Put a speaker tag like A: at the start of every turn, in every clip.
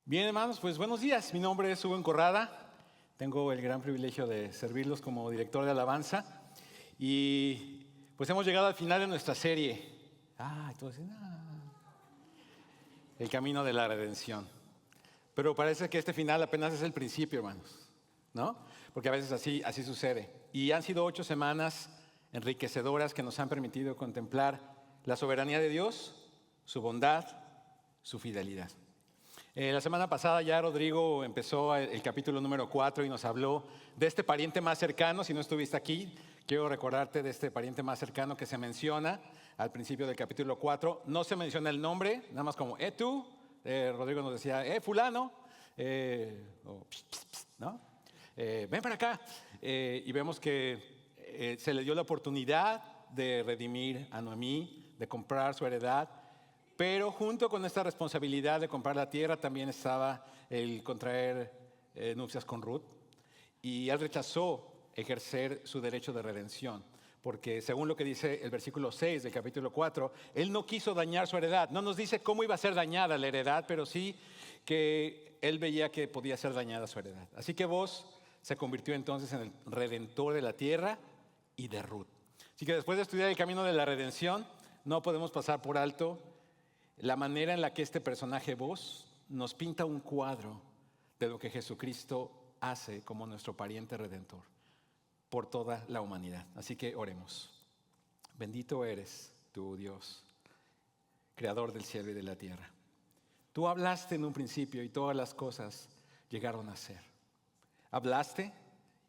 A: Bien, hermanos, pues buenos días. Mi nombre es Hugo Encorrada. Tengo el gran privilegio de servirlos como director de alabanza. Y pues hemos llegado al final de nuestra serie. Entonces, el camino de la redención. Pero parece que este final apenas es el principio, hermanos, ¿no? Porque a veces así sucede. Y han sido 8 semanas enriquecedoras que nos han permitido contemplar la soberanía de Dios, su bondad, su fidelidad. La semana pasada ya Rodrigo empezó el capítulo número 4 y nos habló de este pariente más cercano. Si no estuviste aquí, quiero recordarte de este pariente más cercano que se menciona al principio del capítulo 4. No se menciona el nombre, nada más como, tú. Rodrigo nos decía, fulano, ¿no? Ven para acá. Y vemos que se le dio la oportunidad de redimir a Noemí, de comprar su heredad. Pero junto con esta responsabilidad de comprar la tierra también estaba el contraer nupcias con Ruth. Y él rechazó ejercer su derecho de redención. Porque según lo que dice el versículo 6 del capítulo 4, él no quiso dañar su heredad. No nos dice cómo iba a ser dañada la heredad, pero sí que él veía que podía ser dañada su heredad. Así que Boaz se convirtió entonces en el redentor de la tierra y de Ruth. Así que después de estudiar el camino de la redención, no podemos pasar por alto la manera en la que este personaje Boaz nos pinta un cuadro de lo que Jesucristo hace como nuestro pariente redentor por toda la humanidad. Así que oremos. Bendito eres tú, Dios, creador del cielo y de la tierra. Tú hablaste en un principio y todas las cosas llegaron a ser. Hablaste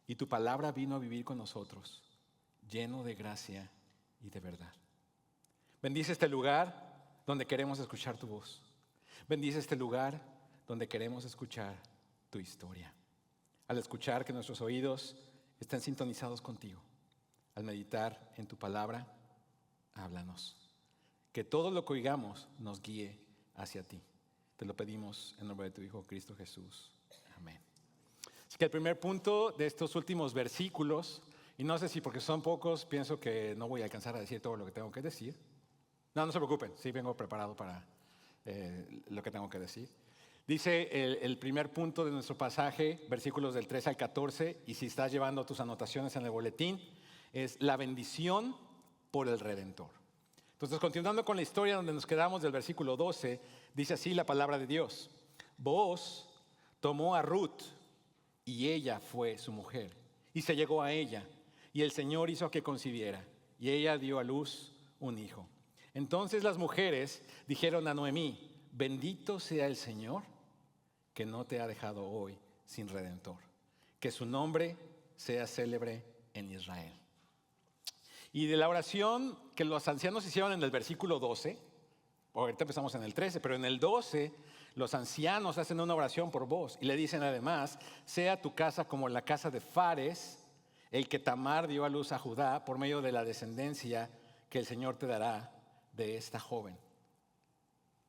A: y tu palabra vino a vivir con nosotros, lleno de gracia y de verdad. Bendice este lugar donde queremos escuchar tu voz. Bendice este lugar donde queremos escuchar tu historia. Al escuchar que nuestros oídos estén sintonizados contigo, al meditar en tu palabra, háblanos. Que todo lo que oigamos nos guíe hacia ti. Te lo pedimos en nombre de tu Hijo Cristo Jesús. Amén. Así que el primer punto de estos últimos versículos, y no sé si porque son pocos, pienso que no voy a alcanzar a decir todo lo que tengo que decir. No se preocupen, sí vengo preparado para lo que tengo que decir. Dice el primer punto de nuestro pasaje, versículos del 3 al 14, y si estás llevando tus anotaciones en el boletín, es la bendición por el Redentor. Entonces, continuando con la historia donde nos quedamos del versículo 12, dice así la palabra de Dios. Boaz tomó a Ruth y ella fue su mujer, y se llegó a ella, y el Señor hizo que concibiera, y ella dio a luz un hijo. Entonces las mujeres dijeron a Noemí, bendito sea el Señor que no te ha dejado hoy sin redentor, que su nombre sea célebre en Israel. Y de la oración que los ancianos hicieron en el versículo 12, ahorita empezamos en el 13, pero en el 12 los ancianos hacen una oración por Boaz y le dicen además, sea tu casa como la casa de Fares, el que Tamar dio a luz a Judá por medio de la descendencia que el Señor te dará de esta joven.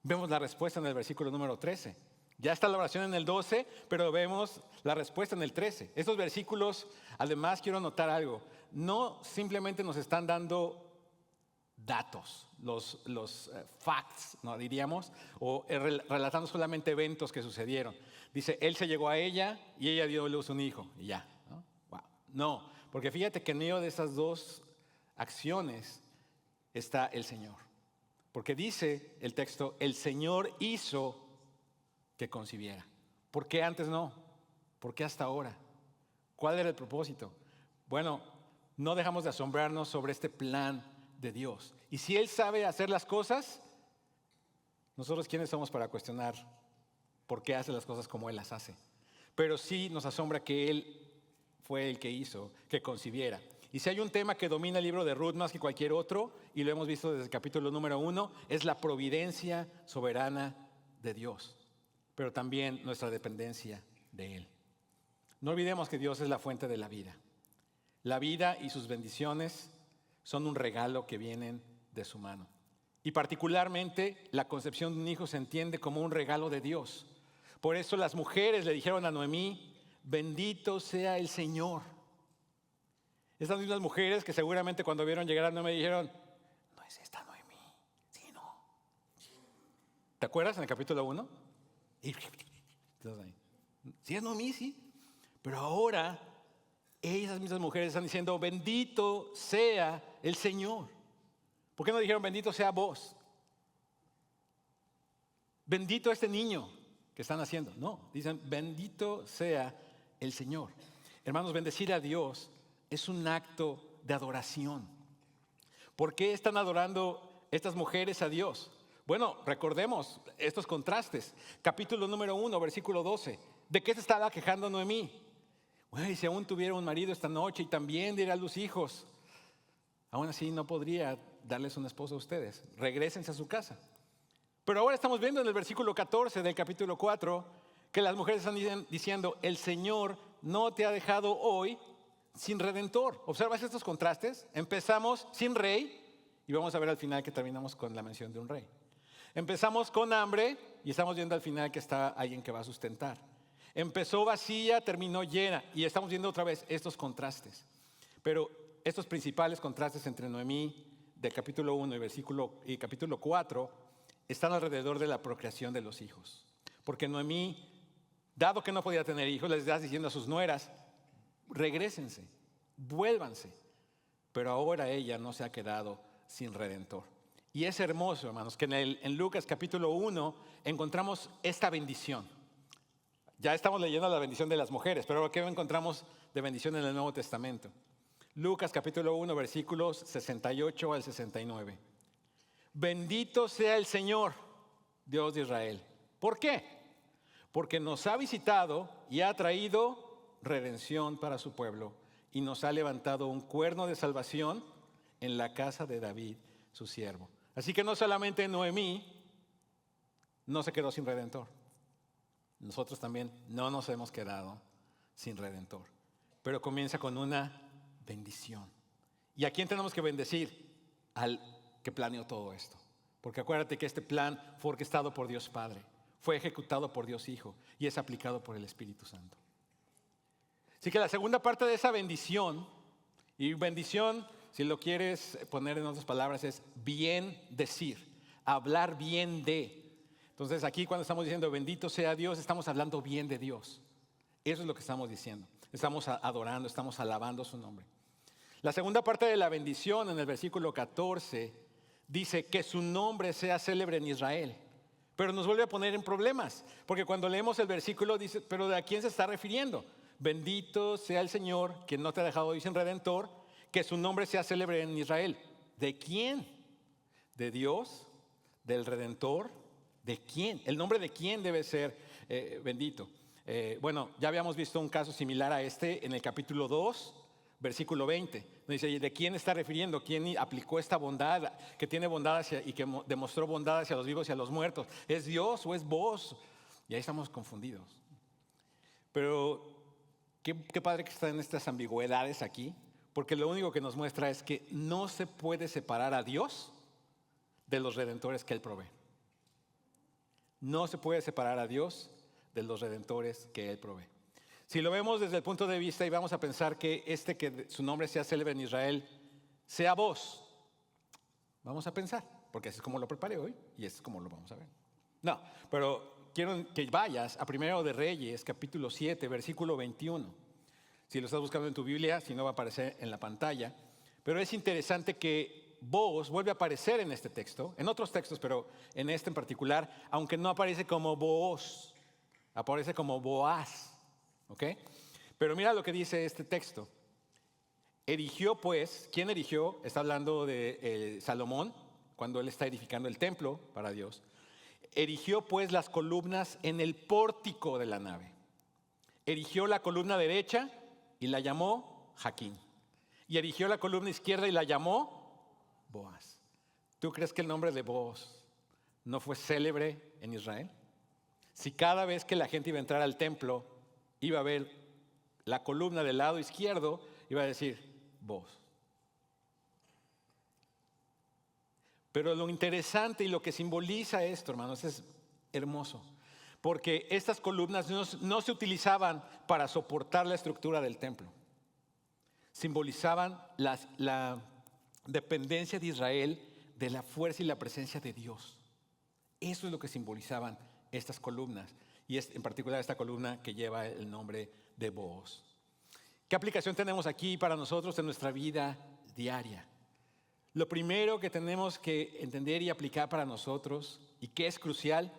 A: Vemos la respuesta en el versículo número 13. Ya está la oración en el 12, pero vemos la respuesta en el 13. Estos versículos, además, quiero notar algo. No simplemente nos están dando datos, los facts, ¿no? Diríamos, o relatando solamente eventos que sucedieron. Dice, él se llegó a ella y ella dio a luz un hijo, y ya. ¿No? Wow. No, porque fíjate que en medio de esas dos acciones está el Señor. Porque dice el texto, el Señor hizo que concibiera. ¿Por qué antes no? ¿Por qué hasta ahora? ¿Cuál era el propósito? Bueno, no dejamos de asombrarnos sobre este plan de Dios. Y si Él sabe hacer las cosas, nosotros ¿quiénes somos para cuestionar por qué hace las cosas como Él las hace? Pero sí nos asombra que Él fue el que hizo que concibiera. Y si hay un tema que domina el libro de Ruth más que cualquier otro, y lo hemos visto desde el capítulo número 1, es la providencia soberana de Dios, pero también nuestra dependencia de Él. No olvidemos que Dios es la fuente de la vida. La vida y sus bendiciones son un regalo que vienen de su mano. Y particularmente la concepción de un hijo se entiende como un regalo de Dios. Por eso las mujeres le dijeron a Noemí, bendito sea el Señor. Estas mismas mujeres que seguramente cuando vieron llegar a Noemí dijeron, no es esta Noemí, sí, no. ¿Te acuerdas en el capítulo 1? Entonces, sí es Noemí, sí. Pero ahora, esas mismas mujeres están diciendo, bendito sea el Señor. ¿Por qué no dijeron, bendito sea vos? Bendito este niño que están haciendo. No, dicen, bendito sea el Señor. Hermanos, bendecir a Dios es un acto de adoración. ¿Por qué están adorando estas mujeres a Dios? Bueno, recordemos estos contrastes. Capítulo número 1, versículo 12. ¿De qué se estaba quejando Noemí? Bueno, y si aún tuviera un marido esta noche y también diera a luz hijos, aún así no podría darles un esposo a ustedes. Regrésense a su casa. Pero ahora estamos viendo en el versículo 14 del capítulo 4 que las mujeres están diciendo, el Señor no te ha dejado hoy sin redentor. ¿Observas estos contrastes? Empezamos sin rey y vamos a ver al final que terminamos con la mención de un rey. Empezamos con hambre y estamos viendo al final que está alguien que va a sustentar. Empezó vacía, terminó llena y estamos viendo otra vez estos contrastes. Pero estos principales contrastes entre Noemí del capítulo 1 y capítulo 4 están alrededor de la procreación de los hijos. Porque Noemí, dado que no podía tener hijos, les está diciendo a sus nueras, regrésense, vuélvanse. Pero ahora ella no se ha quedado sin redentor. Y es hermoso, hermanos, que en Lucas capítulo 1 encontramos esta bendición. Ya estamos leyendo la bendición de las mujeres, pero ¿qué encontramos de bendición en el Nuevo Testamento? Lucas capítulo 1, versículos 68 al 69. Bendito sea el Señor, Dios de Israel. ¿Por qué? Porque nos ha visitado y ha traído redención para su pueblo y nos ha levantado un cuerno de salvación en la casa de David, su siervo. Así que no solamente Noemí no se quedó sin redentor. Nosotros también no nos hemos quedado sin redentor. Pero comienza con una bendición. ¿Y a quién tenemos que bendecir? Al que planeó todo esto. Porque acuérdate que este plan fue orquestado por Dios Padre, fue ejecutado por Dios Hijo y es aplicado por el Espíritu Santo. Así que la segunda parte de esa bendición, y bendición, si lo quieres poner en otras palabras, es bien decir, hablar bien de. Entonces aquí cuando estamos diciendo bendito sea Dios, estamos hablando bien de Dios. Eso es lo que estamos diciendo. Estamos adorando, estamos alabando su nombre. La segunda parte de la bendición en el versículo 14 dice que su nombre sea célebre en Israel. Pero nos vuelve a poner en problemas, porque cuando leemos el versículo dice, pero ¿de a quién se está refiriendo? Bendito sea el Señor, que no te ha dejado hoy sin redentor, que su nombre sea célebre en Israel. ¿De quién? ¿De Dios? ¿Del redentor? ¿De quién? ¿El nombre de quién debe ser bendito? Bueno, ya habíamos visto un caso similar a este en el capítulo 2, versículo 20. Dice, ¿de quién está refiriendo? ¿Quién aplicó esta bondad, que tiene bondad y que demostró bondad hacia los vivos y a los muertos? ¿Es Dios o es vos? Y ahí estamos confundidos. Pero qué padre que están estas ambigüedades aquí, porque lo único que nos muestra es que no se puede separar a Dios de los redentores que Él provee. No se puede separar a Dios de los redentores que Él provee. Si lo vemos desde el punto de vista y vamos a pensar que que su nombre sea célebre en Israel, sea vos. Vamos a pensar, porque así es como lo preparé hoy y así es como lo vamos a ver. No, pero quiero que vayas a 1 de Reyes, capítulo 7, versículo 21. Si lo estás buscando en tu Biblia, si no va a aparecer en la pantalla. Pero es interesante que vos vuelve a aparecer en este texto, en otros textos, pero en este en particular, aunque no aparece como vos, aparece como Boaz. ¿Ok? Pero mira lo que dice este texto. Erigió pues, ¿quién erigió? Está hablando de Salomón, cuando él está edificando el templo para Dios. Erigió pues las columnas en el pórtico de la nave. Erigió la columna derecha y la llamó Jaquín. Y erigió la columna izquierda y la llamó Boaz. ¿Tú crees que el nombre de Boaz no fue célebre en Israel? Si cada vez que la gente iba a entrar al templo, iba a ver la columna del lado izquierdo, iba a decir, vos. Pero lo interesante y lo que simboliza esto, hermanos, es hermoso. Porque estas columnas no se utilizaban para soportar la estructura del templo. Simbolizaban la dependencia de Israel de la fuerza y la presencia de Dios. Eso es lo que simbolizaban estas columnas. y en particular esta columna que lleva el nombre de Booz. ¿Qué aplicación tenemos aquí para nosotros en nuestra vida diaria? Lo primero que tenemos que entender y aplicar para nosotros, y que es crucial,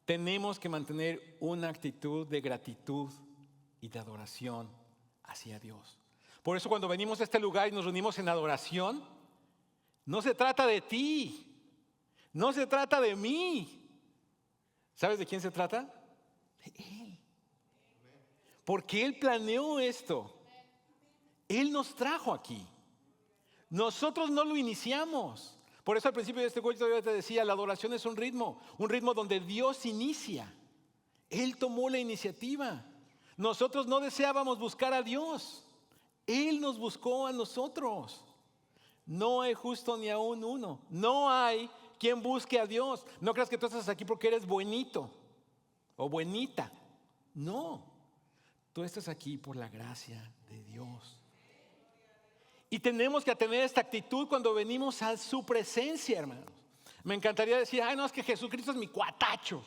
A: tenemos que mantener una actitud de gratitud y de adoración hacia Dios. Por eso cuando venimos a este lugar y nos reunimos en adoración, no se trata de ti, no se trata de mí. ¿Sabes de quién se trata? De Él. Porque Él planeó esto. Él nos trajo aquí. Nosotros no lo iniciamos. Por eso al principio de este culto yo te decía, la adoración es un ritmo donde Dios inicia. Él tomó la iniciativa. Nosotros no deseábamos buscar a Dios. Él nos buscó a nosotros. No hay justo ni aún uno. No hay quien busque a Dios. No creas que tú estás aquí porque eres buenito o buenita. No, tú estás aquí por la gracia de Dios. Y tenemos que tener esta actitud cuando venimos a su presencia, hermanos. Me encantaría decir, no, es que Jesucristo es mi cuatacho.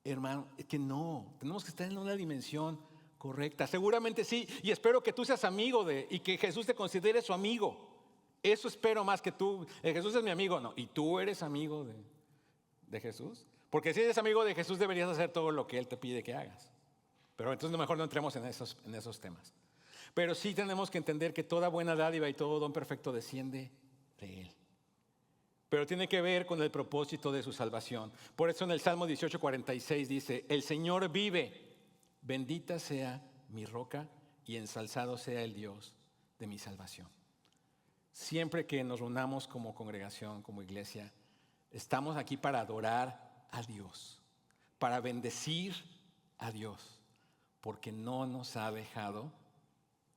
A: Hermano, es que no, tenemos que estar en una dimensión correcta. Seguramente sí, y espero que tú seas amigo y que Jesús te considere su amigo. Eso espero más que tú. Jesús es mi amigo, no. ¿Y tú eres amigo de Jesús? Porque si eres amigo de Jesús deberías hacer todo lo que Él te pide que hagas. Pero entonces mejor no entremos en esos temas. Pero sí tenemos que entender que toda buena dádiva y todo don perfecto desciende de Él. Pero tiene que ver con el propósito de su salvación. Por eso en el Salmo 18:46 dice, el Señor vive, bendita sea mi roca y ensalzado sea el Dios de mi salvación. Siempre que nos reunamos como congregación, como iglesia, estamos aquí para adorar a Dios, para bendecir a Dios, porque no nos ha dejado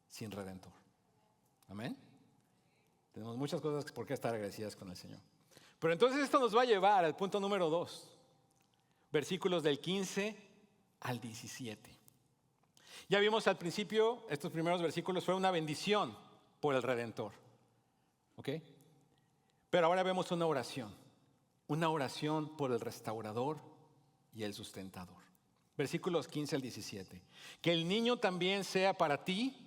A: sin redentor. Amén. Tenemos muchas cosas por qué estar agradecidas con el Señor. Pero entonces esto nos va a llevar al punto número 2, versículos del 15 al 17. Ya vimos al principio, estos primeros versículos fue una bendición por el Redentor. ¿Ok? Pero ahora vemos una oración por el restaurador y el sustentador. Versículos 15 al 17. Que el niño también sea para ti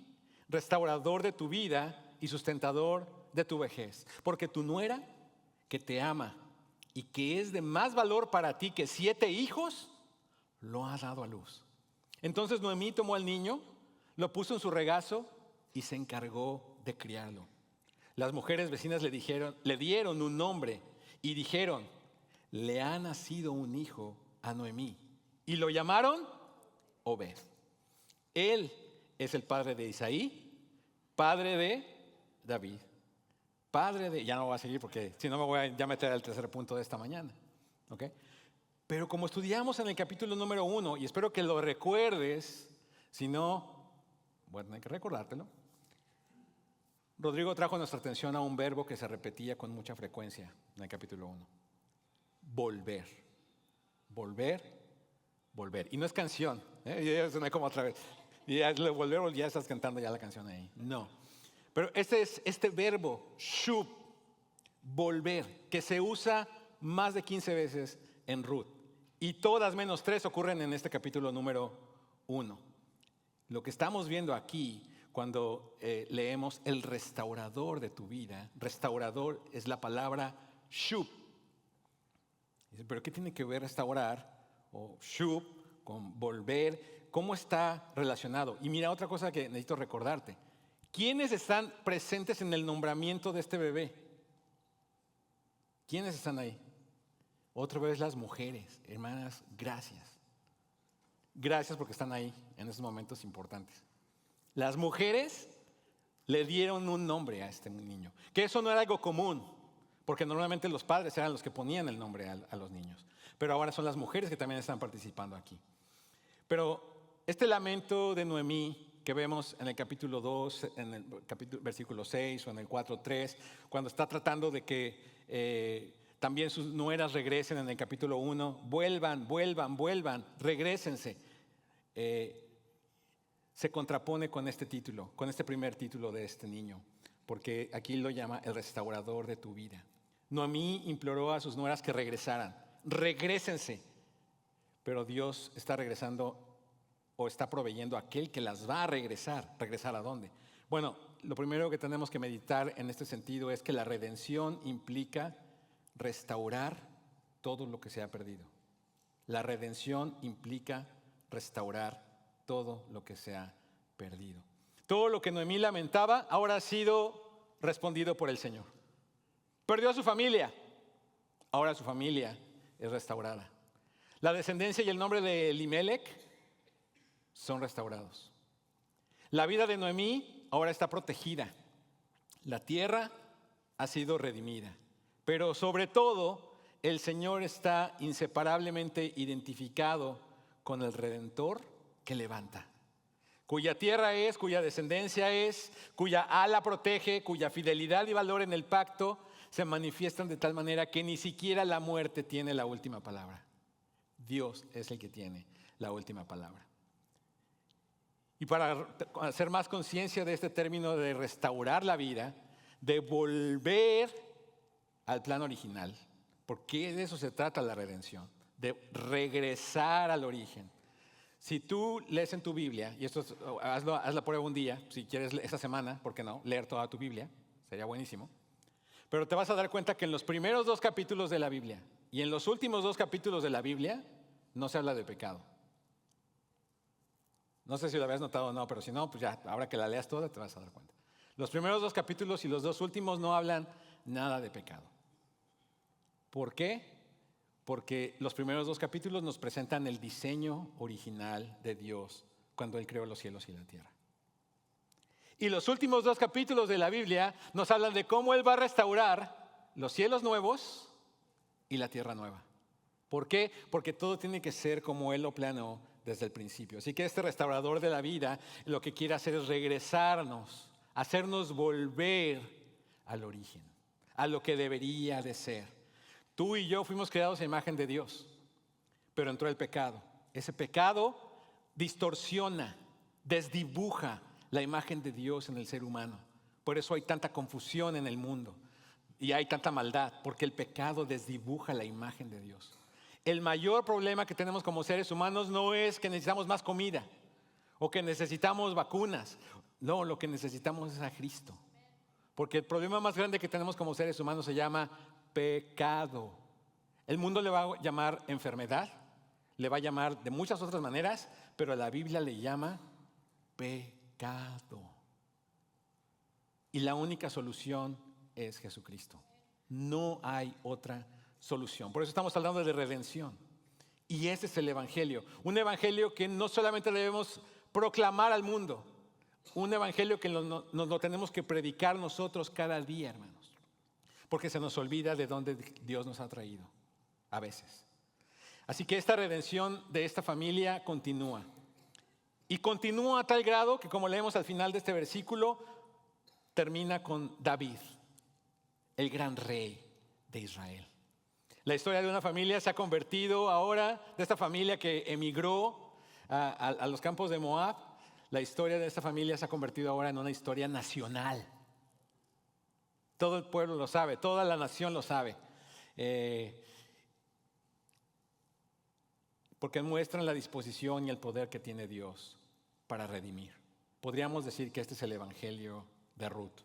A: restaurador de tu vida y sustentador de tu vejez. Porque tu nuera, que te ama y que es de más valor para ti que 7 hijos, lo ha dado a luz. Entonces Noemí tomó al niño, lo puso en su regazo y se encargó de criarlo. Las mujeres vecinas le dieron un nombre y dijeron, le ha nacido un hijo a Noemí. Y lo llamaron Obed. Él es el padre de Isaí, padre de David, padre de... Ya no voy a seguir porque si no me voy a ya meter al tercer punto de esta mañana. ¿Okay? Pero como estudiamos en el capítulo número 1, y espero que lo recuerdes, si no, bueno, hay que recordártelo. Rodrigo trajo nuestra atención a un verbo que se repetía con mucha frecuencia en el capítulo 1. Volver. Volver, volver. Y no es canción, ya suena como otra vez. Y ya volver, ya estás cantando ya la canción ahí. No. Pero este verbo, shub, volver, que se usa más de 15 veces en Ruth. Y todas menos 3 ocurren en este capítulo número 1. Lo que estamos viendo aquí, cuando leemos el restaurador de tu vida, restaurador es la palabra shub. Dice, ¿pero qué tiene que ver restaurar o shub con volver? ¿Cómo está relacionado? Y mira otra cosa que necesito recordarte. ¿Quiénes están presentes en el nombramiento de este bebé? ¿Quiénes están ahí? Otra vez las mujeres. Hermanas, gracias. Gracias porque están ahí en estos momentos importantes. Las mujeres le dieron un nombre a este niño. Que eso no era algo común, porque normalmente los padres eran los que ponían el nombre a los niños. Pero ahora son las mujeres que también están participando aquí. Pero este lamento de Noemí que vemos en el capítulo 2, en el versículo 6 o en el 4:3, cuando está tratando de que también sus nueras regresen en el capítulo 1, vuelvan, regrésense. Se contrapone con este título, con este primer título de este niño, porque aquí lo llama el restaurador de tu vida. Noemí imploró a sus nueras que regresaran. Regrésense. pero Dios está regresando o está proveyendo a aquel que las va a regresar. ¿Regresar a dónde? Bueno, lo primero que tenemos que meditar en este sentido es que la redención implica restaurar todo lo que se ha perdido. La redención implica restaurar todo lo que se ha perdido. Todo lo que Noemí lamentaba ahora ha sido respondido por el Señor. Perdió a su familia, ahora su familia es restaurada. La descendencia y el nombre de Elimelech son restaurados. La vida de Noemí ahora está protegida. La tierra ha sido redimida. Pero sobre todo, el Señor está inseparablemente identificado con el Redentor que levanta, cuya tierra es, cuya descendencia es, cuya ala protege, cuya fidelidad y valor en el pacto se manifiestan de tal manera que ni siquiera la muerte tiene la última palabra. Dios es el que tiene la última palabra. Y para hacer más conciencia de este término de restaurar la vida, de volver al plan original, porque de eso se trata la redención, de regresar al origen. Si tú lees en tu Biblia, y esto haz la prueba un día, si quieres esta semana, ¿por qué no? Leer toda tu Biblia, sería buenísimo. Pero te vas a dar cuenta que en los primeros 2 capítulos de la Biblia y en los últimos 2 capítulos de la Biblia no se habla de pecado. No sé si lo habías notado o no, pero si no, pues ya, ahora que la leas toda te vas a dar cuenta. Los primeros 2 capítulos y los 2 últimos no hablan nada de pecado. ¿Por qué? Porque los primeros 2 capítulos nos presentan el diseño original de Dios cuando Él creó los cielos y la tierra. Y los últimos 2 capítulos de la Biblia nos hablan de cómo Él va a restaurar los cielos nuevos y la tierra nueva. ¿Por qué? Porque todo tiene que ser como Él lo planeó desde el principio. Así que este restaurador de la vida lo que quiere hacer es regresarnos, hacernos volver al origen, a lo que debería de ser. Tú y yo fuimos creados a imagen de Dios, pero entró el pecado. Ese pecado distorsiona, desdibuja la imagen de Dios en el ser humano. Por eso hay tanta confusión en el mundo y hay tanta maldad, porque el pecado desdibuja la imagen de Dios. El mayor problema que tenemos como seres humanos no es que necesitamos más comida o que necesitamos vacunas. No, lo que necesitamos es a Cristo. Porque el problema más grande que tenemos como seres humanos se llama pecado. El mundo le va a llamar enfermedad, le va a llamar de muchas otras maneras, pero la Biblia le llama pecado. Y la única solución es Jesucristo. No hay otra solución. Por eso estamos hablando de redención. Y ese es el evangelio. Un evangelio que no solamente debemos proclamar al mundo, un evangelio que nos lo tenemos que predicar nosotros cada día, hermanos. Porque se nos olvida de dónde Dios nos ha traído, a veces. Así que esta redención de esta familia continúa. Y continúa a tal grado que, como leemos al final de este versículo, termina con David, el gran rey de Israel. La historia de una familia se ha convertido ahora, de esta familia que emigró a los campos de Moab, la historia de esta familia se ha convertido ahora en una historia nacional. Todo el pueblo lo sabe, toda la nación lo sabe. Porque muestran la disposición y el poder que tiene Dios para redimir. Podríamos decir que este es el evangelio de Ruth.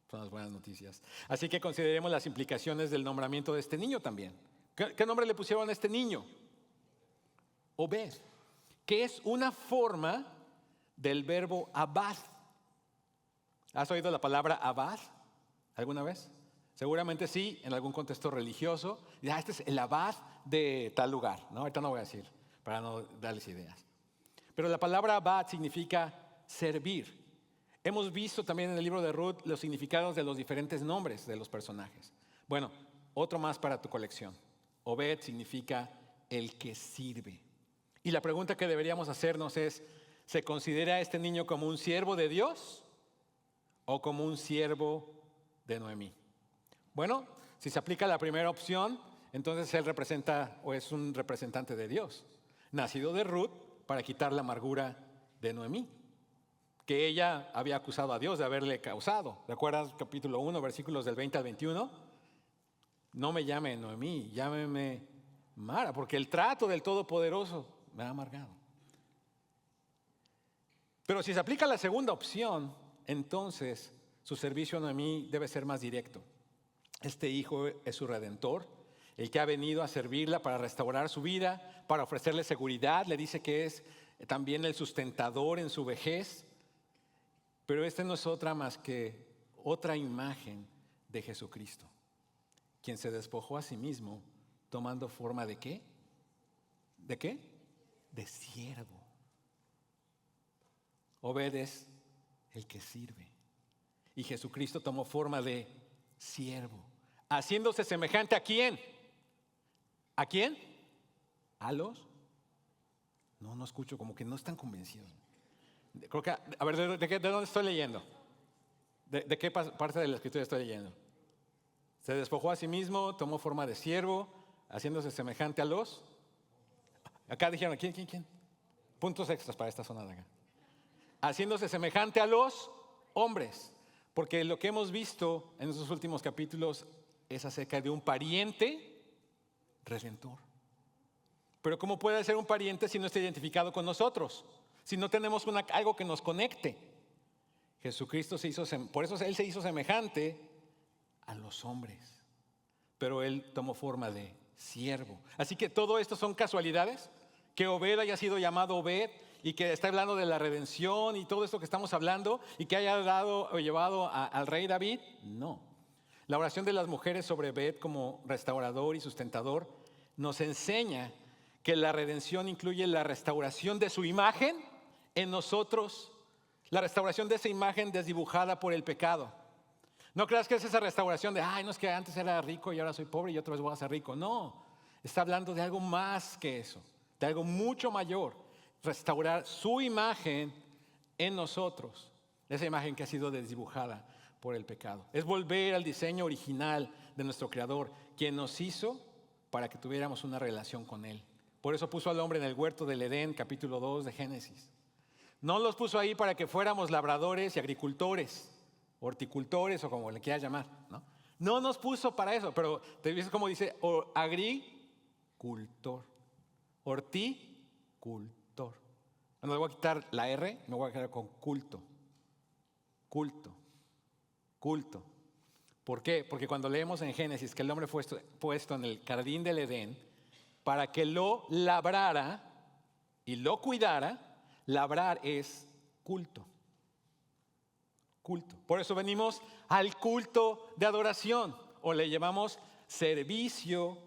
A: Son las buenas noticias. Así que consideremos las implicaciones del nombramiento de este niño también. ¿Qué nombre le pusieron a este niño? Obed, que es una forma del verbo abad. ¿Has oído la palabra abad alguna vez? Seguramente sí, en algún contexto religioso. Este es el abad de tal lugar, ¿no? Ahorita no voy a decir, para no darles ideas. Pero la palabra abad significa servir. Hemos visto también en el libro de Ruth los significados de los diferentes nombres de los personajes. Bueno, otro más para tu colección. Obed significa el que sirve. Y la pregunta que deberíamos hacernos es, ¿se considera a este niño como un siervo de Dios o como un siervo de Noemí? Bueno, si se aplica la primera opción, entonces él representa o es un representante de Dios, nacido de Ruth para quitar la amargura de Noemí, que ella había acusado a Dios de haberle causado. ¿Recuerdas capítulo 1, versículos del 20 al 21? No me llame Noemí, llámeme Mara, porque el trato del Todopoderoso me ha amargado. Pero si se aplica la segunda opción, entonces su servicio a mí debe ser más directo. Este hijo es su redentor, el que ha venido a servirla para restaurar su vida, para ofrecerle seguridad. Le dice que es también el sustentador en su vejez. Pero este no es otra más que otra imagen de Jesucristo, quien se despojó a sí mismo tomando forma ¿de qué? ¿De qué? De siervo. Obed es el que sirve. Y Jesucristo tomó forma de siervo, haciéndose semejante ¿a quién? ¿A quién? ¿A los? No escucho, como que no están convencidos. Creo que, a ver, ¿de dónde estoy leyendo? ¿De qué parte de la escritura estoy leyendo? Se despojó a sí mismo, tomó forma de siervo, haciéndose semejante a los. Acá dijeron, ¿quién? Puntos extras para esta zona de acá. Haciéndose semejante a los hombres. Porque lo que hemos visto en estos últimos capítulos es acerca de un pariente redentor. Pero ¿cómo puede ser un pariente si no está identificado con nosotros? Si no tenemos algo que nos conecte. Jesucristo por eso Él se hizo semejante a los hombres. Pero Él tomó forma de siervo. Así que todo esto son casualidades. Que Obed haya sido llamado Obed y que está hablando de la redención y todo esto que estamos hablando y que haya dado o llevado al rey David. No. La oración de las mujeres sobre Obed como restaurador y sustentador nos enseña que la redención incluye la restauración de su imagen en nosotros, la restauración de esa imagen desdibujada por el pecado. No creas que es esa restauración de, no es que antes era rico y ahora soy pobre y otra vez voy a ser rico. No, está hablando de algo más que eso, de algo mucho mayor. Restaurar su imagen en nosotros, esa imagen que ha sido desdibujada por el pecado. Es volver al diseño original de nuestro Creador, quien nos hizo para que tuviéramos una relación con Él. Por eso puso al hombre en el huerto del Edén, capítulo 2 de Génesis. No los puso ahí para que fuéramos labradores y agricultores, horticultores o como le quieras llamar. No nos puso para eso, pero te dices como dice agricultor, horticultor. Bueno, le voy a quitar la R, me voy a quedar con culto. Culto. ¿Por qué? Porque cuando leemos en Génesis que el hombre fue puesto en el jardín del Edén para que lo labrara y lo cuidara. Labrar es culto. Por eso venimos al culto de adoración o le llamamos servicio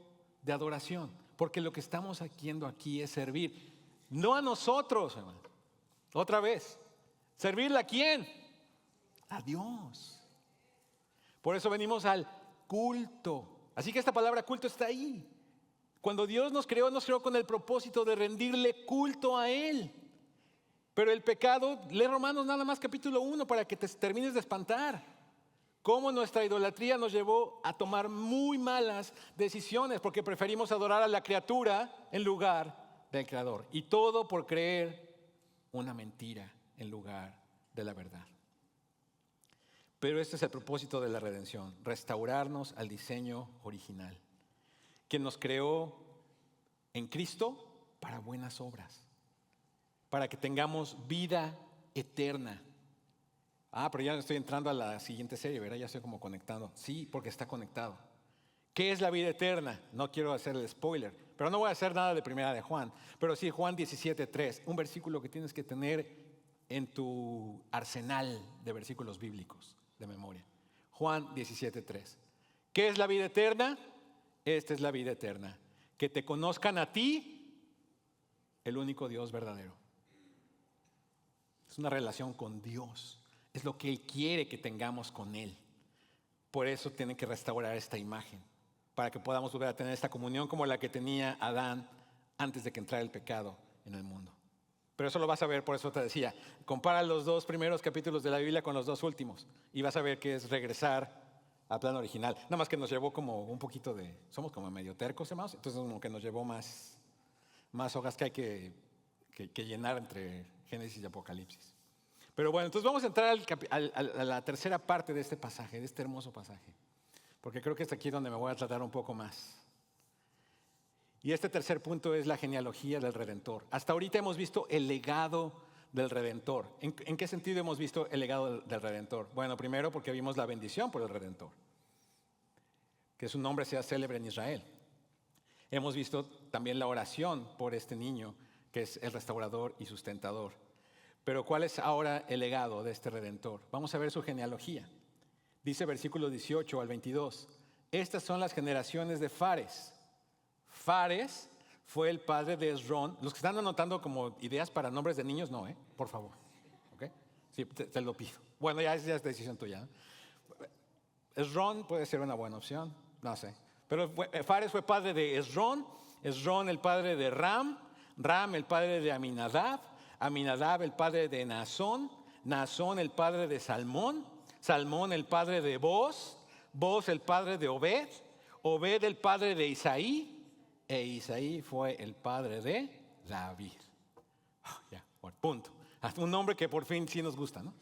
A: de adoración. Porque lo que estamos haciendo aquí es servir. No a nosotros, hermano. Otra vez. ¿Servirle a quién? A Dios. Por eso venimos al culto. Así que esta palabra culto está ahí. Cuando Dios nos creó con el propósito de rendirle culto a Él. Pero el pecado, lee Romanos nada más capítulo 1 para que te termines de espantar. Cómo nuestra idolatría nos llevó a tomar muy malas decisiones porque preferimos adorar a la criatura en lugar del Creador. Y todo por creer una mentira en lugar de la verdad. Pero este es el propósito de la redención, restaurarnos al diseño original, quien nos creó en Cristo para buenas obras, para que tengamos vida eterna. Pero ya estoy entrando a la siguiente serie, ¿verdad? Ya estoy como conectando. Sí, porque está conectado. ¿Qué es la vida eterna? No quiero hacer el spoiler, pero no voy a hacer nada de primera de Juan. Pero sí, Juan 17:3, un versículo que tienes que tener en tu arsenal de versículos bíblicos de memoria. Juan 17:3. ¿Qué es la vida eterna? Esta es la vida eterna. Que te conozcan a ti, el único Dios verdadero. Es una relación con Dios. Es lo que Él quiere que tengamos con Él. Por eso tienen que restaurar esta imagen, para que podamos volver a tener esta comunión como la que tenía Adán antes de que entrara el pecado en el mundo. Pero eso lo vas a ver, por eso te decía, compara los 2 primeros capítulos de la Biblia con los 2 últimos y vas a ver que es regresar al plan original. Nada más que nos llevó como un poquito somos como medio tercos, hermanos, entonces como que nos llevó más hojas que hay que llenar entre Génesis y Apocalipsis. Pero bueno, entonces vamos a entrar a la tercera parte de este pasaje, de este hermoso pasaje, porque creo que es aquí donde me voy a tratar un poco más. Y este tercer punto es la genealogía del Redentor. Hasta ahorita hemos visto el legado del Redentor. ¿En qué sentido hemos visto el legado del Redentor? Bueno, primero porque vimos la bendición por el Redentor, que su nombre sea célebre en Israel. Hemos visto también la oración por este niño, que es el restaurador y sustentador. Pero ¿cuál es ahora el legado de este Redentor? Vamos a ver su genealogía. Dice versículo 18 al 22. Estas son las generaciones de Fares. Fares fue el padre de Esrón. Los que están anotando como ideas para nombres de niños, no, por favor. ¿Okay? Sí, te lo pido. Bueno, ya es decisión tuya. Esrón puede ser una buena opción, no sé. Pero Fares fue padre de Esrón, Esrón el padre de Ram, Ram el padre de Aminadab, Aminadab el padre de Naasón, Naasón el padre de Salmón, Salmón el padre de Boz, Boz el padre de Obed, Obed el padre de Isaí, e Isaí fue el padre de David. Ya, por punto. Hasta un nombre que por fin sí nos gusta, ¿no?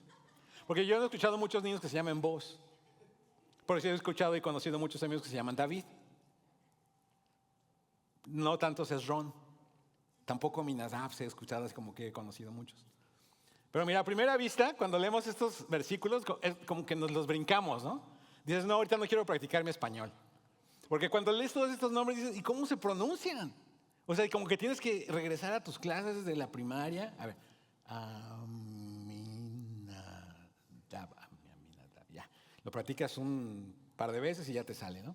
A: Porque yo he escuchado muchos niños que se llaman Boz. Por eso he escuchado y conocido muchos amigos que se llaman David. No tantos Esrón. Tampoco Aminadab se ha escuchado, es como que he conocido muchos. Pero mira, a primera vista, cuando leemos estos versículos, es como que nos los brincamos, ¿no? Dices, no, ahorita no quiero practicar mi español. Porque cuando lees todos estos nombres, dices, ¿y cómo se pronuncian? O sea, como que tienes que regresar a tus clases de la primaria. A ver, Aminadab, ya. Lo practicas un par de veces y ya te sale, ¿no?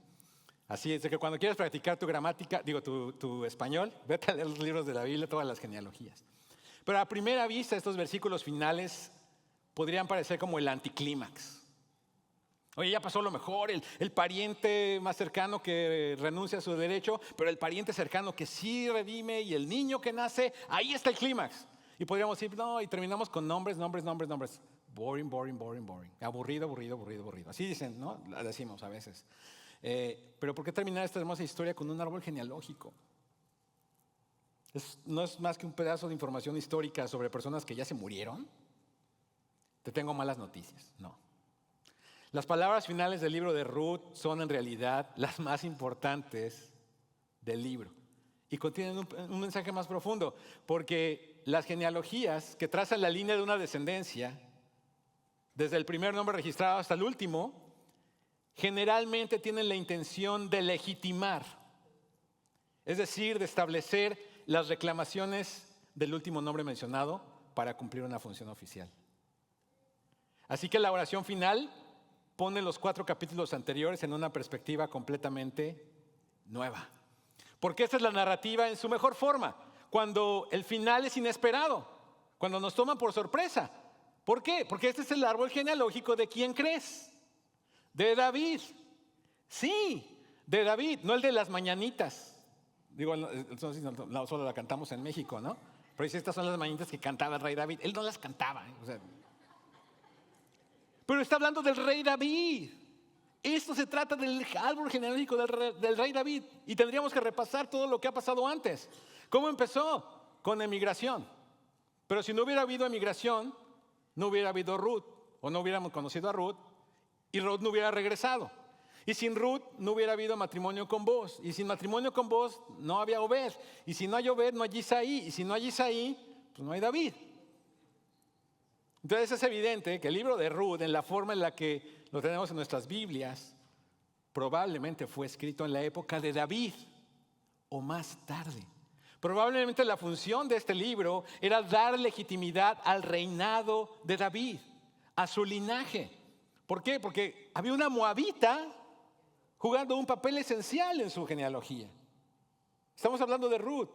A: Así es que cuando quieras practicar tu gramática, tu español, vete a leer los libros de la Biblia, todas las genealogías. Pero a primera vista, estos versículos finales podrían parecer como el anticlímax. Oye, ya pasó lo mejor, el pariente más cercano que renuncia a su derecho, pero el pariente cercano que sí redime y el niño que nace, ahí está el clímax. Y podríamos decir, no, y terminamos con nombres. Boring. Aburrido. Así dicen, ¿no? La decimos a veces. Pero ¿por qué terminar esta hermosa historia con un árbol genealógico? No es más que un pedazo de información histórica sobre personas que ya se murieron. Te tengo malas noticias, no. Las palabras finales del libro de Ruth son en realidad las más importantes del libro y contienen un mensaje más profundo, porque las genealogías que trazan la línea de una descendencia, desde el primer nombre registrado hasta el último, generalmente tienen la intención de legitimar, es decir, de establecer las reclamaciones del último nombre mencionado para cumplir una función oficial. Así que la oración final pone los 4 capítulos anteriores en una perspectiva completamente nueva. Porque esta es la narrativa en su mejor forma, cuando el final es inesperado, cuando nos toman por sorpresa. ¿Por qué? Porque este es el árbol genealógico de ¿quién crees? De David. Sí, de David, no el de las mañanitas. Digo, no solo la cantamos en México, ¿no? Pero si estas son las mañanitas que cantaba el rey David, él no las cantaba, o sea. Pero está hablando del rey David. Esto se trata del árbol genealógico del rey David. Y tendríamos que repasar todo lo que ha pasado antes. ¿Cómo empezó? Con emigración. Pero si no hubiera habido emigración, no hubiera habido Ruth. O no hubiéramos conocido a Ruth. Y Ruth no hubiera regresado. Y sin Ruth no hubiera habido matrimonio con Boz. Y sin matrimonio con Boz no había Obed. Y si no hay Obed, no hay Isaí. Y si no hay Isaí, pues no hay David. Entonces es evidente que el libro de Ruth, en la forma en la que lo tenemos en nuestras Biblias, probablemente fue escrito en la época de David o más tarde. Probablemente la función de este libro era dar legitimidad al reinado de David, a su linaje. ¿Por qué? Porque había una moabita jugando un papel esencial en su genealogía. Estamos hablando de Ruth.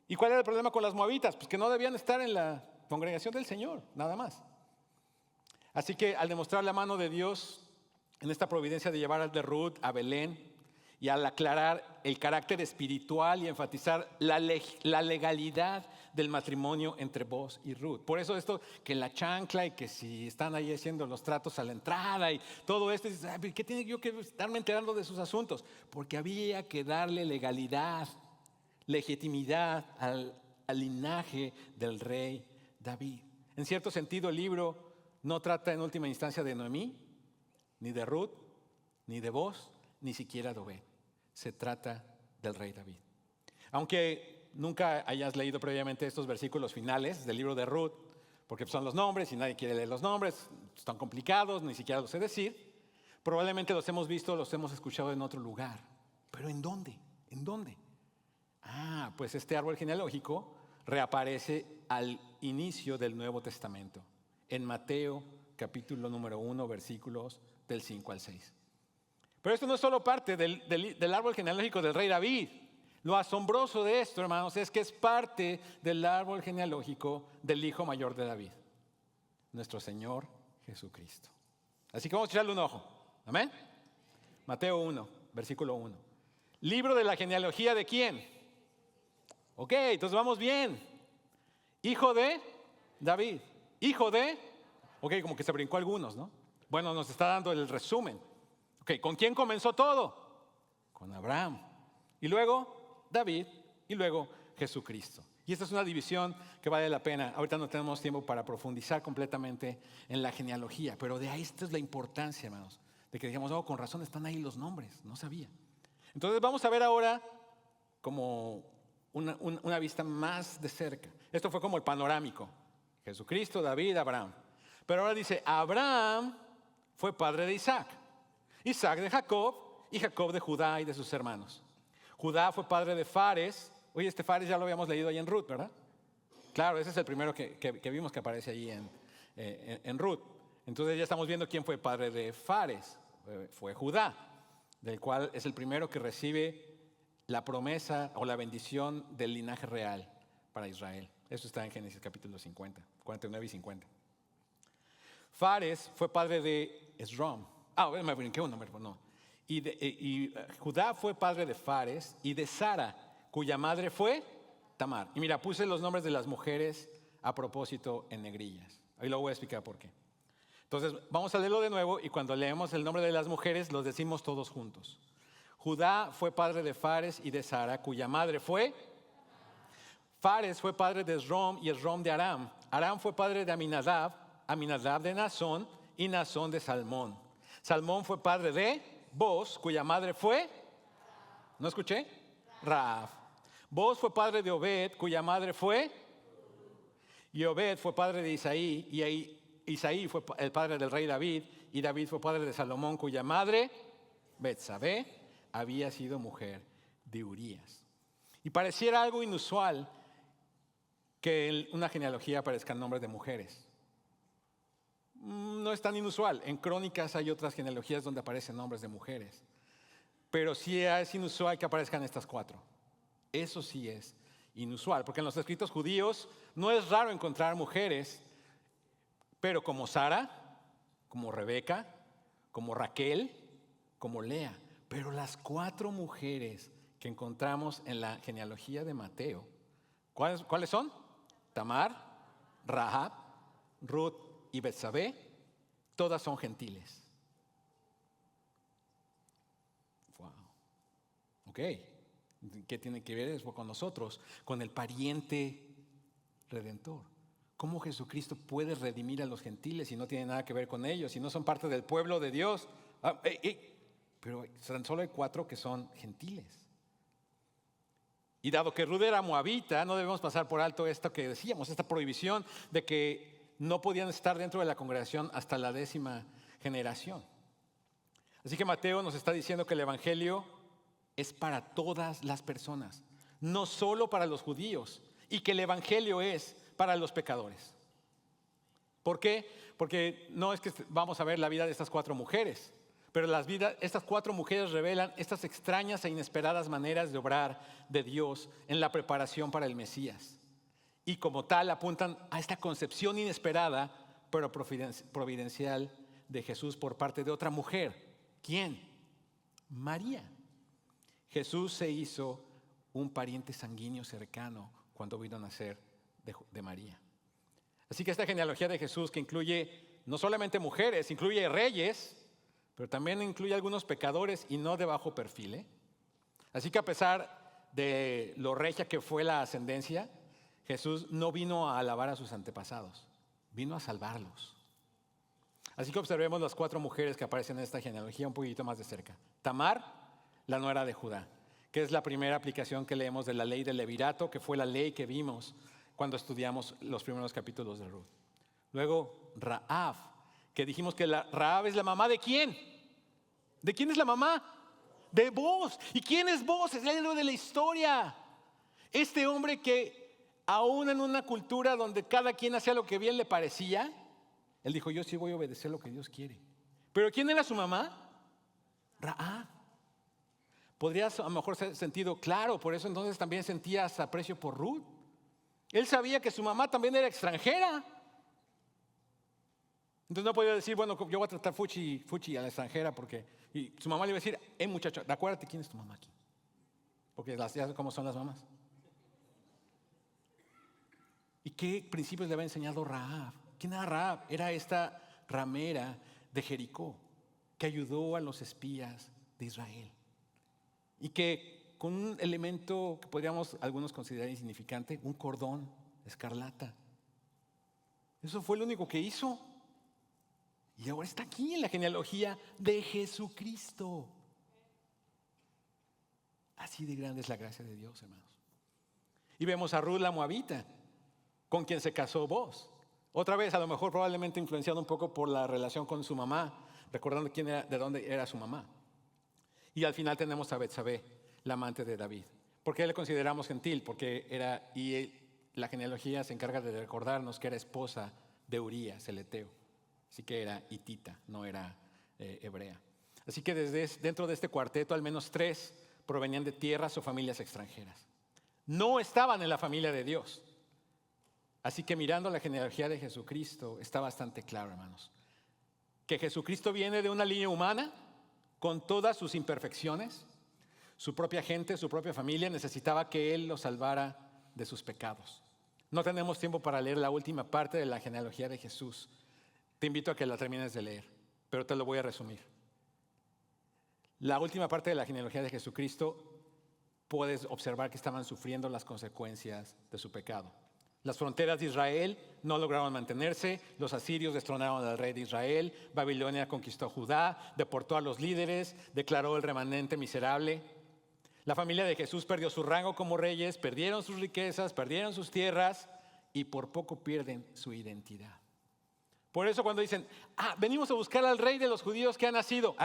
A: ¿Y cuál era el problema con las moabitas? Pues que no debían estar en la congregación del Señor, nada más. Así que al demostrar la mano de Dios en esta providencia de llevar al de Ruth a Belén y al aclarar el carácter espiritual y enfatizar la legalidad del matrimonio entre Boz y Ruth. Por eso esto que la chancla y que si están ahí haciendo los tratos a la entrada y todo esto, dices, ¿qué tiene yo que estarme enterando de sus asuntos? Porque había que darle legalidad, legitimidad al linaje del rey David. En cierto sentido, el libro no trata en última instancia de Noemí, ni de Ruth, ni de Boz, ni siquiera de Obed. Se trata del rey David. Aunque nunca hayas leído previamente estos versículos finales del libro de Ruth, porque son los nombres y nadie quiere leer los nombres, están complicados, ni siquiera los sé decir, probablemente los hemos visto, los hemos escuchado en otro lugar. ¿Pero en dónde? ¿En dónde? Pues este árbol genealógico reaparece al inicio del Nuevo Testamento, en Mateo capítulo número 1, versículos del 5 al 6. Pero esto no es solo parte del árbol genealógico del rey David. Lo asombroso de esto, hermanos, es que es parte del árbol genealógico del hijo mayor de David, nuestro Señor Jesucristo. Así que vamos a echarle un ojo. ¿Amén? Mateo 1, versículo 1. Libro de la genealogía ¿de quién? Ok, entonces vamos bien. Hijo de David. Hijo de... Ok, como que se brincó algunos, ¿no? Bueno, nos está dando el resumen. Ok, ¿con quién comenzó todo? Con Abraham. Y luego David y luego Jesucristo. Y esta es una división que vale la pena. Ahorita no tenemos tiempo para profundizar completamente en la genealogía, pero de ahí esta es la importancia, hermanos, de que digamos, con razón están ahí los nombres, no sabía. Entonces vamos a ver ahora como una vista más de cerca. Esto fue como el panorámico. Jesucristo, David, Abraham. Pero ahora dice, Abraham fue padre de Isaac, Isaac de Jacob y Jacob de Judá y de sus hermanos. Judá fue padre de Fares. Oye, este Fares ya lo habíamos leído ahí en Ruth, ¿verdad? Claro, ese es el primero que vimos que aparece ahí en Ruth. Entonces ya estamos viendo quién fue padre de Fares. Fue Judá, del cual es el primero que recibe la promesa o la bendición del linaje real para Israel. Eso está en Génesis capítulo 50, 49 y 50. Fares fue padre de Esrom. Me brinqué un nombre, no. Y Judá fue padre de Fares y de Sara, cuya madre fue Tamar. Y mira, puse los nombres de las mujeres a propósito en negrillas. Ahí lo voy a explicar por qué. Entonces, vamos a leerlo de nuevo y cuando leemos el nombre de las mujeres, los decimos todos juntos. Judá fue padre de Fares y de Sara, cuya madre fue. Fares fue padre de Esrom y Esrom de Aram. Aram fue padre de Aminadab, Aminadab de Nazón y Nazón de Salmón. Salmón fue padre de Boz, cuya madre fue. ¿No escuché? Raab. Boz fue padre de Obed, cuya madre fue. Y Obed fue padre de Isaí, y Isaí fue el padre del rey David, y David fue padre de Salomón, cuya madre, Betsabé, había sido mujer de Urías. Y pareciera algo inusual que en una genealogía aparezcan nombres de mujeres. No es tan inusual. En Crónicas hay otras genealogías donde aparecen nombres de mujeres. Pero sí es inusual que aparezcan estas 4. Eso sí es inusual, porque en los escritos judíos no es raro encontrar mujeres, pero como Sara, como Rebeca, como Raquel, como Lea. Pero las 4 mujeres que encontramos en la genealogía de Mateo, ¿cuáles son? Tamar, Rahab, Ruth y Betsabé, todas son gentiles. Wow. Ok. ¿Qué tiene que ver eso con nosotros? Con el pariente redentor. ¿Cómo Jesucristo puede redimir a los gentiles y no tiene nada que ver con ellos, y no son parte del pueblo de Dios? Pero tan solo hay 4 que son gentiles. Y dado que Ruth era moabita, no debemos pasar por alto esto que decíamos, esta prohibición de que no podían estar dentro de la congregación hasta la 10ª generación. Así que Mateo nos está diciendo que el evangelio es para todas las personas, no solo para los judíos, y que el evangelio es para los pecadores. ¿Por qué? Porque no es que vamos a ver la vida de estas 4 mujeres, pero estas 4 mujeres revelan estas extrañas e inesperadas maneras de obrar de Dios en la preparación para el Mesías. Y como tal apuntan a esta concepción inesperada, pero providencial de Jesús por parte de otra mujer. ¿Quién? María. Jesús se hizo un pariente sanguíneo cercano cuando vino a nacer de María. Así que esta genealogía de Jesús, que incluye no solamente mujeres, incluye reyes, pero también incluye algunos pecadores y no de bajo perfil. Así que a pesar de lo regia que fue la ascendencia, Jesús no vino a alabar a sus antepasados, vino a salvarlos. Así que observemos las 4 mujeres que aparecen en esta genealogía un poquito más de cerca. Tamar, la nuera de Judá, que es la primera aplicación que leemos de la ley del levirato, que fue la ley que vimos cuando estudiamos los primeros capítulos de Ruth. Luego, Rahab, que dijimos que Rahab es la mamá ¿de quién? ¿De quién es la mamá? De Boaz. ¿Y quién es Boaz? Es el héroe de la historia. Este hombre que aún en una cultura donde cada quien hacía lo que bien le parecía, él dijo, yo sí voy a obedecer lo que Dios quiere. ¿Pero quién era su mamá? Rahab. Podrías a lo mejor sentido claro, por eso entonces también sentías aprecio por Ruth. Él sabía que su mamá también era extranjera. Entonces no podía decir, bueno, yo voy a tratar fuchi a la extranjera porque... Y su mamá le iba a decir, muchacho, acuérdate quién es tu mamá aquí. Porque ya sabes cómo son las mamás. ¿Y qué principios le había enseñado Rahab? ¿Quién era Rahab? Era esta ramera de Jericó que ayudó a los espías de Israel. Y que con un elemento que podríamos algunos considerar insignificante, un cordón escarlata. Eso fue lo único que hizo. Y ahora está aquí en la genealogía de Jesucristo. Así de grande es la gracia de Dios, hermanos. Y vemos a Ruth la moabita, con quien se casó Boaz. Otra vez, a lo mejor probablemente influenciado un poco por la relación con su mamá, recordando quién era, de dónde era su mamá. Y al final tenemos a Betsabé, la amante de David. ¿Por qué le consideramos gentil? Porque la genealogía se encarga de recordarnos que era esposa de Urías, el eteo. Así que era hitita, no era hebrea. Así que dentro de este cuarteto, al menos 3 provenían de tierras o familias extranjeras. No estaban en la familia de Dios. Así que mirando la genealogía de Jesucristo, está bastante claro, hermanos, que Jesucristo viene de una línea humana con todas sus imperfecciones. Su propia gente, su propia familia necesitaba que Él los salvara de sus pecados. No tenemos tiempo para leer la última parte de la genealogía de Jesús. Te invito a que la termines de leer, pero te lo voy a resumir. La última parte de la genealogía de Jesucristo, puedes observar que estaban sufriendo las consecuencias de su pecado. Las fronteras de Israel no lograron mantenerse, los asirios destronaron al rey de Israel, Babilonia conquistó Judá, deportó a los líderes, declaró el remanente miserable. La familia de Jesús perdió su rango como reyes, perdieron sus riquezas, perdieron sus tierras y por poco pierden su identidad. Por eso cuando dicen, venimos a buscar al rey de los judíos que ha nacido.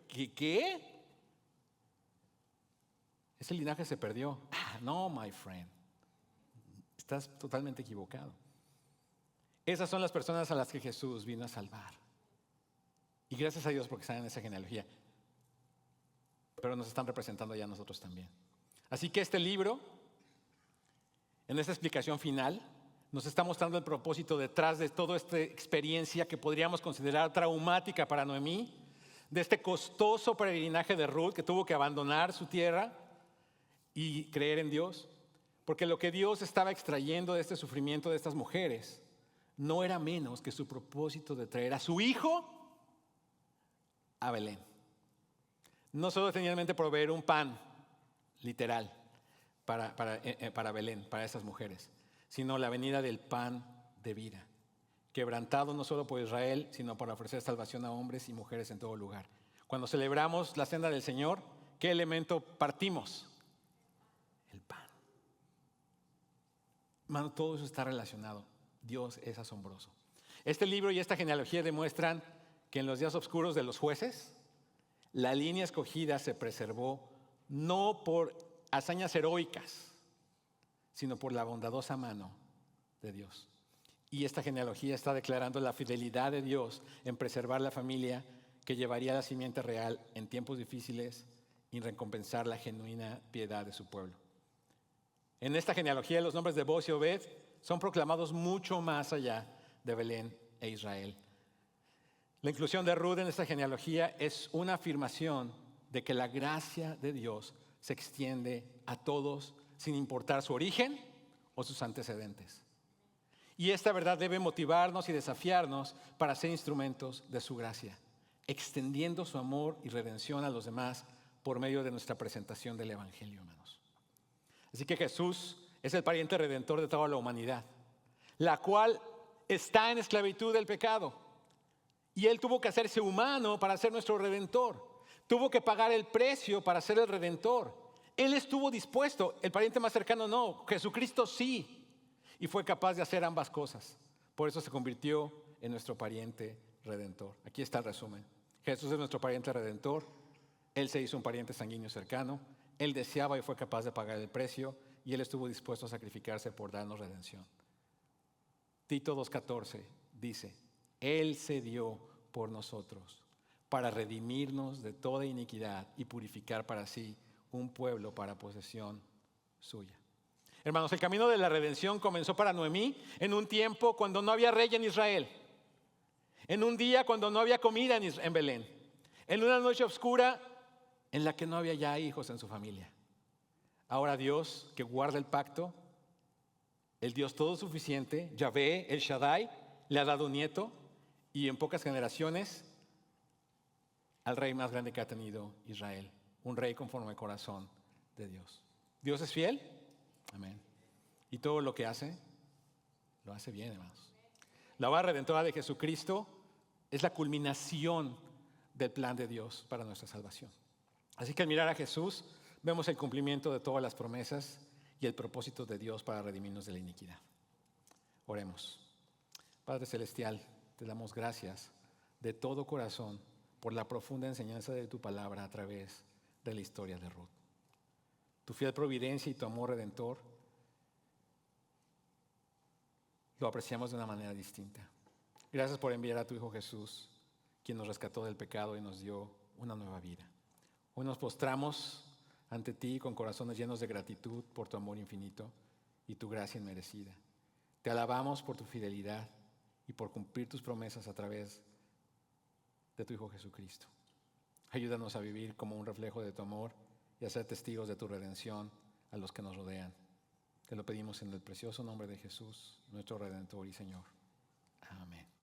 A: ¿Qué? Ese linaje se perdió. No, my friend. Estás totalmente equivocado. Esas son las personas a las que Jesús vino a salvar. Y gracias a Dios porque están en esa genealogía. Pero nos están representando ya a nosotros también. Así que este libro, en esta explicación final, nos está mostrando el propósito detrás de toda esta experiencia que podríamos considerar traumática para Noemí, de este costoso peregrinaje de Ruth que tuvo que abandonar su tierra y creer en Dios. Porque lo que Dios estaba extrayendo de este sufrimiento de estas mujeres no era menos que su propósito de traer a su hijo a Belén. No solo tenía en mente proveer un pan, literal, para Belén, para esas mujeres, sino la venida del pan de vida, quebrantado no solo por Israel, sino para ofrecer salvación a hombres y mujeres en todo lugar. Cuando celebramos la cena del Señor, ¿qué elemento partimos? El pan. Hermano, todo eso está relacionado. Dios es asombroso. Este libro y esta genealogía demuestran que en los días oscuros de los jueces, la línea escogida se preservó no por hazañas heroicas, sino por la bondadosa mano de Dios. Y esta genealogía está declarando la fidelidad de Dios en preservar la familia que llevaría la simiente real en tiempos difíciles y recompensar la genuina piedad de su pueblo. En esta genealogía los nombres de Boaz y Obed son proclamados mucho más allá de Belén e Israel. La inclusión de Ruth en esta genealogía es una afirmación de que la gracia de Dios se extiende a todos sin importar su origen o sus antecedentes. Y esta verdad debe motivarnos y desafiarnos para ser instrumentos de su gracia, extendiendo su amor y redención a los demás por medio de nuestra presentación del Evangelio, hermanos. Así que Jesús es el pariente redentor de toda la humanidad, la cual está en esclavitud del pecado. Y Él tuvo que hacerse humano para ser nuestro redentor. Tuvo que pagar el precio para ser el redentor. Él estuvo dispuesto, el pariente más cercano no, Jesucristo sí, y fue capaz de hacer ambas cosas. Por eso se convirtió en nuestro pariente redentor. Aquí está el resumen. Jesús es nuestro pariente redentor. Él se hizo un pariente sanguíneo cercano. Él deseaba y fue capaz de pagar el precio, y Él estuvo dispuesto a sacrificarse por darnos redención. Tito 2:14 dice, Él se dio por nosotros para redimirnos de toda iniquidad y purificar para sí un pueblo para posesión suya. Hermanos, el camino de la redención comenzó para Noemí en un tiempo cuando no había rey en Israel, en un día cuando no había comida en Belén, en una noche oscura en la que no había ya hijos en su familia. Ahora Dios, que guarda el pacto, el Dios todo suficiente, Yahvé, el Shaddai, le ha dado un nieto, y en pocas generaciones al rey más grande que ha tenido Israel, un rey conforme al corazón de Dios. ¿Dios es fiel? Amén. Y todo lo que hace, lo hace bien, hermanos. La obra redentora de Jesucristo es la culminación del plan de Dios para nuestra salvación. Así que al mirar a Jesús, vemos el cumplimiento de todas las promesas y el propósito de Dios para redimirnos de la iniquidad. Oremos. Padre Celestial, te damos gracias de todo corazón por la profunda enseñanza de tu palabra a través de la historia de Ruth. Tu fiel providencia y tu amor redentor lo apreciamos de una manera distinta. Gracias por enviar a tu Hijo Jesús, quien nos rescató del pecado y nos dio una nueva vida. Hoy nos postramos ante ti con corazones llenos de gratitud por tu amor infinito y tu gracia inmerecida. Te alabamos por tu fidelidad y por cumplir tus promesas a través de tu Hijo Jesucristo. Ayúdanos a vivir como un reflejo de tu amor y a ser testigos de tu redención a los que nos rodean. Te lo pedimos en el precioso nombre de Jesús, nuestro Redentor y Señor. Amén.